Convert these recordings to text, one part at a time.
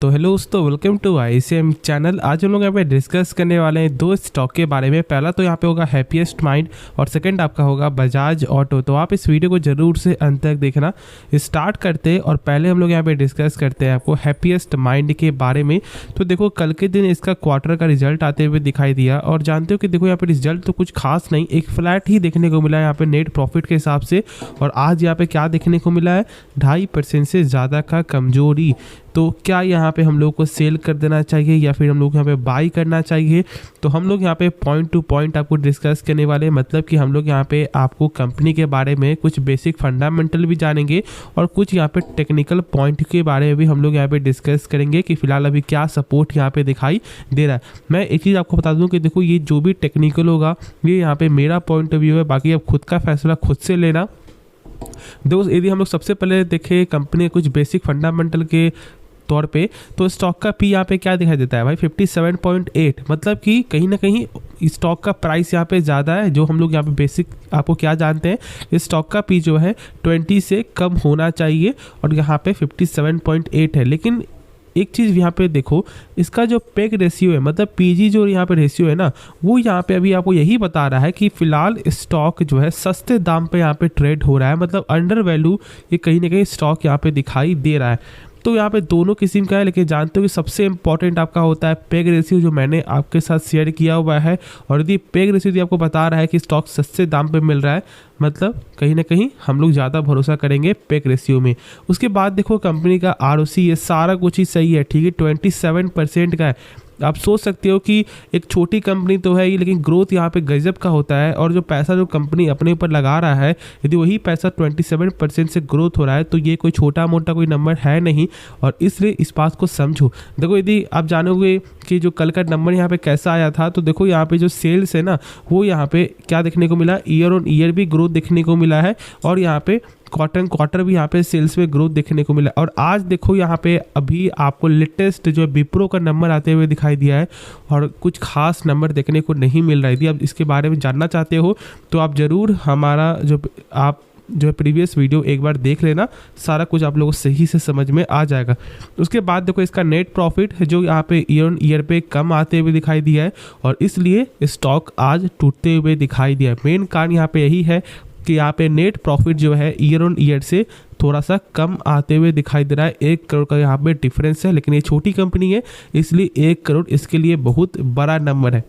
तो हेलो दोस्तों, welcome to ICM channel. आज हम लोग यहाँ पे डिस्कस करने वाले हैं दो स्टॉक के बारे में। पहला तो यहाँ पे होगा हैप्पीएस्ट माइंड और सेकंड आपका होगा बजाज ऑटो। तो आप इस वीडियो को जरूर से अंत तक देखना। स्टार्ट करते हैं और पहले हम लोग यहाँ पे डिस्कस करते हैं आपको हैप्पीएस्ट माइंड के बारे में। तो देखो, कल के दिन इसका क्वार्टर का रिजल्ट आते हुए दिखाई दिया और जानते हो कि देखो यहाँ पे रिजल्ट तो कुछ खास नहीं, एक फ्लैट ही देखने को मिला है यहाँ पे नेट प्रॉफिट के हिसाब से। और आज यहाँ पे क्या देखने को मिला है, 2.5% से ज़्यादा का कमजोरी। तो क्या यहाँ पे हम लोग को सेल कर देना चाहिए या फिर हम लोग यहाँ पे बाई करना चाहिए? तो हम लोग यहाँ पे पॉइंट टू पॉइंट आपको डिस्कस करने वाले हैं। मतलब कि हम लोग यहाँ पे आपको कंपनी के बारे में कुछ बेसिक फंडामेंटल भी जानेंगे और कुछ यहाँ पे टेक्निकल पॉइंट के बारे में भी हम लोग यहाँ पे डिस्कस करेंगे कि फिलहाल अभी क्या सपोर्ट यहाँ पे दिखाई दे रहा है। मैं एक चीज़ आपको बता दूँ कि देखो, ये जो भी टेक्निकल होगा ये यहाँ पे मेरा पॉइंट ऑफ व्यू है, बाकी आप खुद का फैसला खुद से लेना। दोस्त, यदि हम लोग सबसे पहले देखें कंपनी कुछ बेसिक फंडामेंटल के तौर पे, तो स्टॉक का पी यहाँ पे क्या दिखाई देता है भाई, 57.8। मतलब कि कहीं ना कहीं स्टॉक का प्राइस यहाँ पे ज़्यादा है। जो हम लोग यहाँ पे बेसिक आपको क्या जानते हैं, स्टॉक का पी जो है 20 से कम होना चाहिए और यहाँ पे 57.8 है। लेकिन एक चीज़ यहाँ पे देखो, इसका जो पेग रेशियो है, मतलब पीजी जो यहाँ पे रेशियो है ना, वो यहाँ पे अभी आपको यही बता रहा है कि फिलहाल स्टॉक जो है सस्ते दाम पे यहाँ पे ट्रेड हो रहा है। मतलब अंडर वैल्यू ये कहीं ना कहीं स्टॉक यहाँ पे दिखाई दे रहा है। तो यहाँ पे दोनों किस्म का है, लेकिन जानते हो कि सबसे इंपॉर्टेंट आपका होता है पेग रेशियो, जो मैंने आपके साथ शेयर किया हुआ है। और यदि पेग रेशियो यदि आपको बता रहा है कि स्टॉक सस्ते दाम पे मिल रहा है, मतलब कहीं ना कहीं हम लोग ज़्यादा भरोसा करेंगे पेग रेशियो में। उसके बाद देखो कंपनी का ROC, ये सारा कुछ ही सही है, ठीक है, 27% का है। आप सोच सकते हो कि एक छोटी कंपनी तो है ही, लेकिन ग्रोथ यहाँ पे गजब का होता है। और जो पैसा जो कंपनी अपने ऊपर लगा रहा है, यदि वही पैसा 27% से ग्रोथ हो रहा है, तो ये कोई छोटा मोटा कोई नंबर है नहीं। और इसलिए इस बात को समझो। देखो, यदि आप जानोगे कि जो कल का नंबर यहाँ पे कैसा आया था, तो देखो यहाँ पे जो सेल्स है ना, वो यहाँ पे क्या देखने को मिला, ईयर ऑन ईयर भी ग्रोथ देखने को मिला है और यहाँ पे क्वार्टर भी यहाँ पे सेल्स में ग्रोथ देखने को मिला। और आज देखो यहाँ पे अभी आपको लेटेस्ट जो विप्रो का नंबर आते हुए दिखाई दिया है और कुछ खास नंबर देखने को नहीं मिल रहा है। यदि आप इसके बारे में जानना चाहते हो तो आप ज़रूर हमारा जो प्रीवियस वीडियो एक बार देख लेना, सारा कुछ आप लोगों को सही से समझ में आ जाएगा। उसके बाद देखो इसका नेट प्रॉफिट है जो यहाँ पे ईयर ऑन ईयर पे कम आते हुए दिखाई दिया है और इसलिए स्टॉक आज टूटते हुए दिखाई दिया है। मेन कारण यहाँ पे यही है कि यहाँ पे नेट प्रॉफिट जो है ईयर ऑन ईयर से थोड़ा सा कम आते हुए दिखाई दे रहा है। 1 करोड़ का यहाँ पे डिफरेंस है, लेकिन ये छोटी कंपनी है इसलिए 1 करोड़ इसके लिए बहुत बड़ा नंबर है।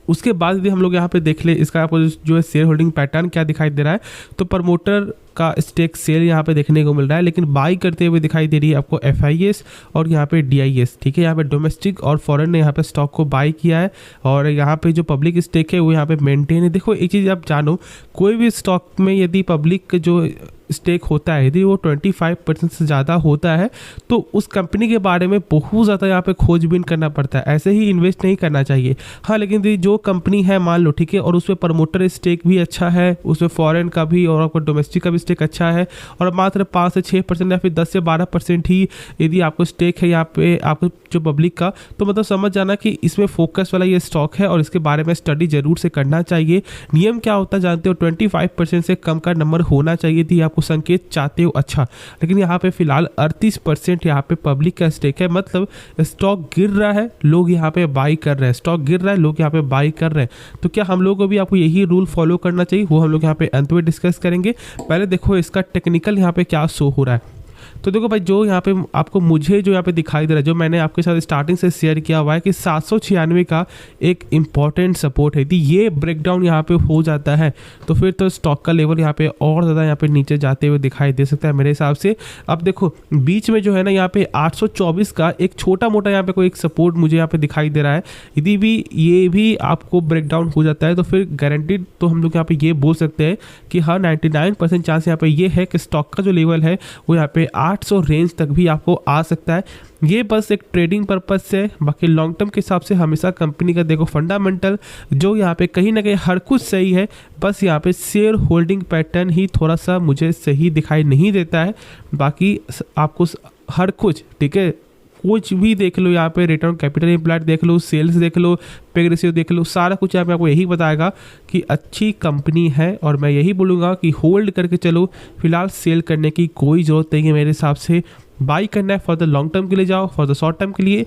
उसके बाद यदि हम लोग यहाँ पे देख ले इसका आपको जो है शेयर होल्डिंग पैटर्न क्या दिखाई दे रहा है, तो प्रमोटर का स्टेक सेल यहाँ पे देखने को मिल रहा है, लेकिन बाई करते हुए दिखाई दे रही है आपको FIS और यहाँ पे DIS, ठीक है। यहाँ पे डोमेस्टिक और फॉरेन ने यहाँ पे स्टॉक को बाई किया है और यहाँ पे जो पब्लिक स्टेक है वो यहाँ पे मेंटेन है। देखो एक चीज़ आप जानो, कोई भी स्टॉक में यदि पब्लिक जो स्टेक होता है यदि वो 25% से ज़्यादा होता है, तो उस कंपनी के बारे में बहुत ज़्यादा यहाँ पे खोजबीन करना पड़ता है, ऐसे ही इन्वेस्ट नहीं करना चाहिए। हाँ, लेकिन यदि जो कंपनी है मान लो, ठीक है, और उसमें प्रमोटर स्टेक भी अच्छा है, उसमें फॉरेन का भी और आपको डोमेस्टिक का भी स्टेक अच्छा है और मात्र 5 से 6% या फिर 10 से 12% ही यदि आपको स्टेक है यहाँ पे आपको जो पब्लिक का, तो मतलब समझ जाना कि इसमें फोकस वाला ये स्टॉक है और इसके बारे में स्टडी जरूर से करना चाहिए। नियम क्या होता है जानते हो, 25% से कम का नंबर होना चाहिए थी, आपको संकेत चाहते हो अच्छा। लेकिन यहाँ पे फिलहाल 38% यहाँ पे पब्लिक का स्टेक है, मतलब स्टॉक गिर रहा है, लोग यहाँ पे बाई कर रहे हैं, स्टॉक गिर रहा है, लोग यहाँ पे बाई कर रहे हैं। तो क्या हम लोग को भी आपको यही रूल फॉलो करना चाहिए, वो हम लोग यहाँ पे अंत में डिस्कस करेंगे। पहले देखो इसका टेक्निकल यहाँ पे क्या शो हो रहा है। तो देखो भाई, जो यहाँ पे आपको मुझे जो यहाँ पे दिखाई दे रहा है, जो मैंने आपके साथ स्टार्टिंग से शेयर किया हुआ है कि 796 का एक इम्पॉर्टेंट सपोर्ट है। यदि ये ब्रेकडाउन यहाँ पे हो जाता है तो फिर तो स्टॉक का लेवल यहाँ पे और ज़्यादा यहाँ पे नीचे जाते हुए दिखाई दे सकता है मेरे हिसाब से। अब देखो बीच में जो है ना यहाँ पे 824 का एक छोटा मोटा यहाँ पे कोई एक सपोर्ट मुझे यहाँ पे दिखाई दे रहा है। यदि भी ये भी आपको ब्रेकडाउन हो जाता है तो फिर गारंटीड तो हम लोग यहाँ पे ये बोल सकते हैं कि हाँ 99% चांस यहाँ पे ये है कि स्टॉक का जो लेवल है वो यहाँ पे 800 रेंज तक भी आपको आ सकता है। ये बस एक ट्रेडिंग पर्पज से, बाकी लॉन्ग टर्म के हिसाब से हमेशा कंपनी का देखो फंडामेंटल जो यहाँ पे कहीं ना कहीं हर कुछ सही है, बस यहाँ पे शेयर होल्डिंग पैटर्न ही थोड़ा सा मुझे सही दिखाई नहीं देता है। बाकी आपको हर कुछ ठीक है, कुछ भी देख लो, यहाँ पे रिटर्न कैपिटल एम्प्लॉयड देख लो, सेल्स देख लो, पेग रेशियो देख लो, सारा कुछ यहाँ पे आपको यही बताएगा कि अच्छी कंपनी है। और मैं यही बोलूँगा कि होल्ड करके चलो, फिलहाल सेल करने की कोई ज़रूरत नहीं है मेरे हिसाब से। बाई करना है फॉर द लॉन्ग टर्म के लिए जाओ, फॉर द शॉर्ट टर्म के लिए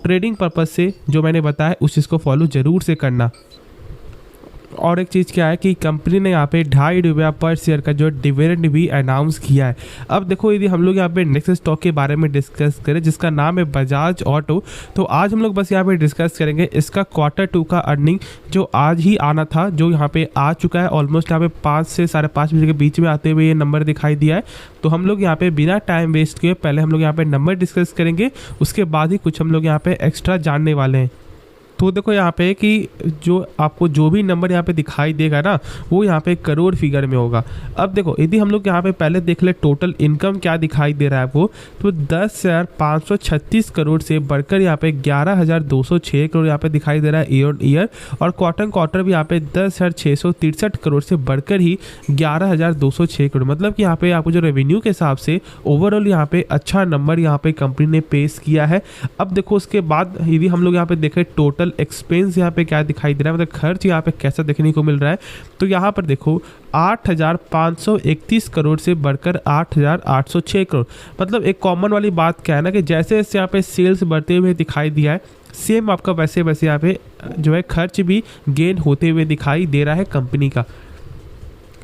ट्रेडिंग पर्पज़ से जो मैंने बताया उस चीज़ को फॉलो ज़रूर से करना। और एक चीज़ क्या है कि कंपनी ने यहाँ पे ₹2.5 पर शेयर का जो डिविडेंड भी अनाउंस किया है। अब देखो यदि हम लोग यहाँ पे नेक्स्ट स्टॉक के बारे में डिस्कस करें जिसका नाम है बजाज ऑटो, तो आज हम लोग बस यहाँ पे डिस्कस करेंगे इसका Q2 का अर्निंग जो आज ही आना था, जो यहाँ पे आ चुका है। ऑलमोस्ट यहाँ पे 5 से 5:30 बजे के बीच में आते हुए ये नंबर दिखाई दिया है। तो हम लोग यहाँ पे बिना टाइम वेस्ट किए पहले हम लोग यहाँ पे नंबर डिस्कस करेंगे, उसके बाद ही कुछ हम लोग यहाँ पे एक्स्ट्रा जानने वाले हैं। तो देखो यहाँ पे कि जो आपको जो भी नंबर यहाँ पे दिखाई देगा ना वो यहाँ पे करोड़ फिगर में होगा। अब देखो यदि हम लोग यहाँ पे पहले देख ले टोटल इनकम क्या दिखाई दे रहा है आपको, तो 10,536 करोड़ से बढ़कर यहाँ पे 11,206 करोड़ यहाँ पे दिखाई दे रहा है ईयर ऑन ईयर। और क्वार्टर भी यहाँ पे 10,663 करोड़ से बढ़कर ही 11,206 करोड़, मतलब कि यहाँ पे आपको जो रेवेन्यू के हिसाब से ओवरऑल यहाँ पे अच्छा नंबर यहाँ पे कंपनी ने पेश किया है। अब देखो उसके बाद यदि हम लोग यहाँ पे देखें टोटल एक्सपेंस यहाँ पे क्या दिखाई दे रहा है, मतलब खर्च यहाँ पे कैसा देखने को मिल रहा है, तो यहाँ पर देखो 8,531 करोड़ से बढ़कर 8,806 करोड़। मतलब एक कॉमन वाली बात क्या है ना कि जैसे जैसे यहाँ पे सेल्स बढ़ते हुए दिखाई दिया है, सेम आपका वैसे वैसे यहाँ पे जो है खर्च भी गेन होते हुए दिखाई दे रहा है कंपनी का।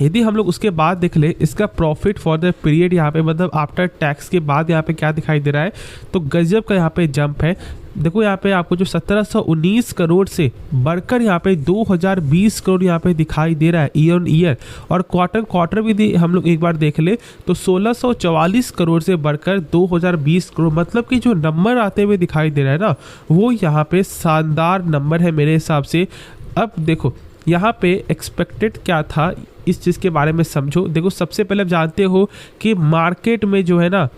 यदि हम लोग उसके बाद देख ले इसका प्रॉफिट फॉर द पीरियड यहाँ पे मतलब आफ्टर टैक्स के बाद यहाँ पे क्या दिखाई दे रहा है, तो गजब का यहाँ पे जंप है। देखो यहाँ पे आपको जो 1719 करोड़ से बढ़कर यहाँ पे 2020 करोड़ यहाँ पे दिखाई दे रहा है ईयर ऑन ईयर। और क्वार्टर भी हम लोग एक बार देख ले तो 1644 करोड़ से बढ़कर 2020 करोड़, मतलब कि जो नंबर आते हुए दिखाई दे रहा है ना वो यहाँ पे शानदार नंबर है मेरे हिसाब से। अब देखो यहाँ पे एक्सपेक्टेड क्या था इस चीज़ के बारे में समझो। देखो सबसे पहले आप जानते हो कि मार्केट में जो है ना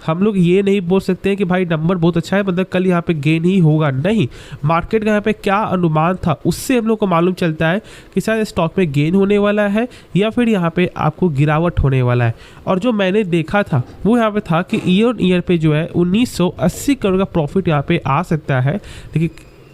हम लोग ये नहीं बोल सकते हैं कि भाई नंबर बहुत अच्छा है मतलब कल यहाँ पे गेन ही होगा, नहीं। मार्केट का यहाँ पे क्या अनुमान था उससे हम लोग को मालूम चलता है कि शायद स्टॉक में गेन होने वाला है या फिर यहाँ पे आपको गिरावट होने वाला है। और जो मैंने देखा था वो यहाँ पे था कि ईयर ऑन ईयर पे जो है 1980 करोड़ का प्रॉफिट यहाँ पे आ सकता है, लेकिन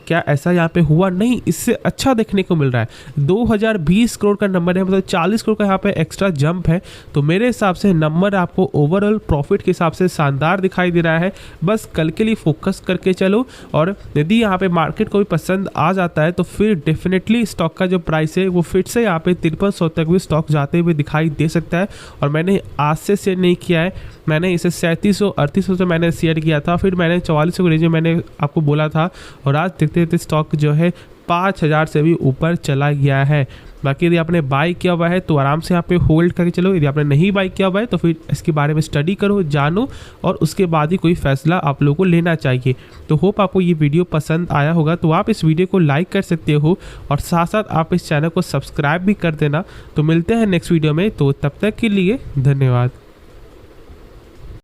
क्या ऐसा यहाँ पे हुआ? नहीं, इससे अच्छा देखने को मिल रहा है। 2020 करोड़ का नंबर है, मतलब 40 करोड़ का यहाँ पे एक्स्ट्रा जंप है। तो मेरे हिसाब से नंबर आपको ओवरऑल प्रॉफिट के हिसाब से शानदार दिखाई दे रहा है। बस कल के लिए फोकस करके चलो, और यदि यहाँ पे मार्केट को भी पसंद आ जाता है तो फिर डेफिनेटली स्टॉक का जो प्राइस है वो फिर से यहाँ पे 5300 तक भी स्टॉक जाते हुए दिखाई दे सकता है। और मैंने आज से शेयर नहीं किया है, मैंने इसे 3700-3800 से मैंने शेयर किया था, फिर मैंने 4400 के रेंज में मैंने आपको बोला था, और आज देखते देखते स्टॉक जो है 5000 से भी ऊपर चला गया है। बाकी यदि आपने बाई किया हुआ है तो आराम से यहाँ पे होल्ड करके चलो, यदि आपने नहीं बाई किया हुआ है तो फिर इसके बारे में स्टडी करो, जानो, और उसके बाद ही कोई फैसला आप लोगों को लेना चाहिए। तो होप आपको ये वीडियो पसंद आया होगा, तो आप इस वीडियो को लाइक कर सकते हो और साथ साथ आप इस चैनल को सब्सक्राइब भी कर देना। तो मिलते हैं नेक्स्ट वीडियो में, तो तब तक के लिए धन्यवाद।